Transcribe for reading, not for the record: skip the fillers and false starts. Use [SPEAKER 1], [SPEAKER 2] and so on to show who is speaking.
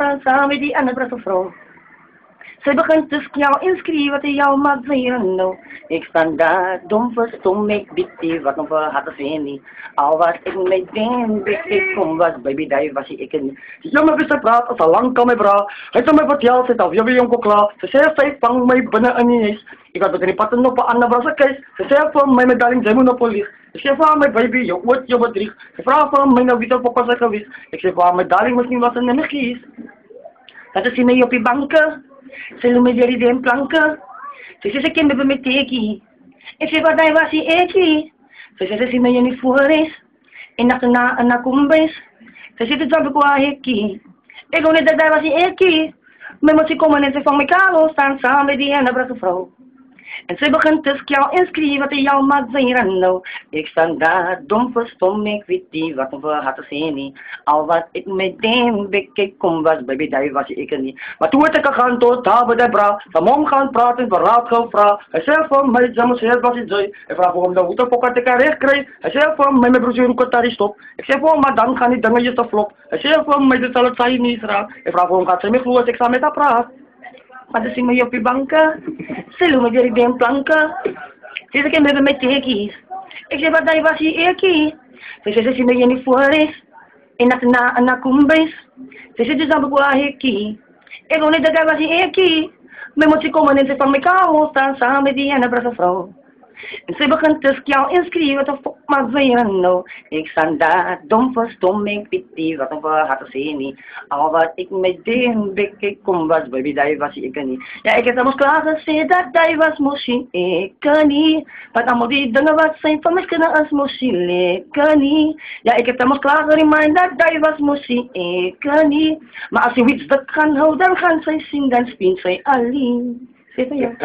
[SPEAKER 1] staan samen die andere vrouw. Zij begint te jou inschrijven te jou maar zeggen nou. Ik sta daar, dom verstom, ik bied die wat nog wel had zien niet. Al was ik met den, ik kom was, baby, daar was ik niet. Ja, maar wist praat, als al lang kan mij bra. Hij zal mij wat jou zet, of je wil jonko klaar. Ze zei, zij vang mij binnen in je huis. Ik had met een patten op een andere brasa keis. Ze zei van mij met darling, zij moet op politie. Ik zei van mij, baby, je wordt je bedrieg. Ze vraagt van mij, nou wie dat voor zijn geweest. Ik zei van mij, darling, misschien was het niet meer kies. Dat is hij op je banken. Ze noemen jullie de planken. Ze zeggen, ik ben met teki. Ik zeg, wat hij was hij eki. Ze zeggen, ze me niet voor is. En na kumbes. Ze zeggen, dat ik wel heki. Ik wil niet dat hij was hij eki. Maar moet ze komen en ze van elkaar staan samen met die andere vrouw. En ze begint te jou inschrijven te jou maar zeggen nou. Ik sta daar, dom verstom, ik weet niet wat we hadden zien niet. Al wat ik met den ik kom was, baby, daar was ik niet. Maar toen ik gaan tot daar bij de bra, van mom gaan praten, van raad gaan vragen. Hij zei van mij, ze moest heel was het zo. Hij vraagt waarom de hoed op elkaar recht krijgt. Hij zei van mij, mijn broer, hoe kan daar stop. Ik zei van, maar dan gaan die dingetjes te flop. Hij zei van mij, dat zal het zijn niet raar. Hij vraagt waarom gaat ze me gloeien als ik sta met haar praat. Maar dan zien we je op je banken. Ze noemen jullie de planken. Ze zeggen, ik ben met tekies. Ik zeg, wat hij was hier eerkie. Ze zeggen, ze me je niet voor is. En na kumbes. Ze zeggen, dat ik wel hekkie. Ik wil niet dat hij was hier eerkie. Maar moet je komen en ze van elkaar staan samen met die andere vrouw. En ze begint te jou inschrijven te fok maar zeggen nou. Ik sta daar, dom verstom, ik weet niet wat ik had zien niet. Al wat ik met den ik kom was, baby, daar was ik niet. Ja, ik heb zelfs klaar gezegd dat hij was misschien ik niet. Maar allemaal die dingen wat zijn van mij kunnen als misschien ik niet. Ja, ik heb zelfs klaar geremind dat hij was misschien ik niet. Maar als je iets dat kan houden, dan gaan zij zien, dan spint zij alleen. Zit je?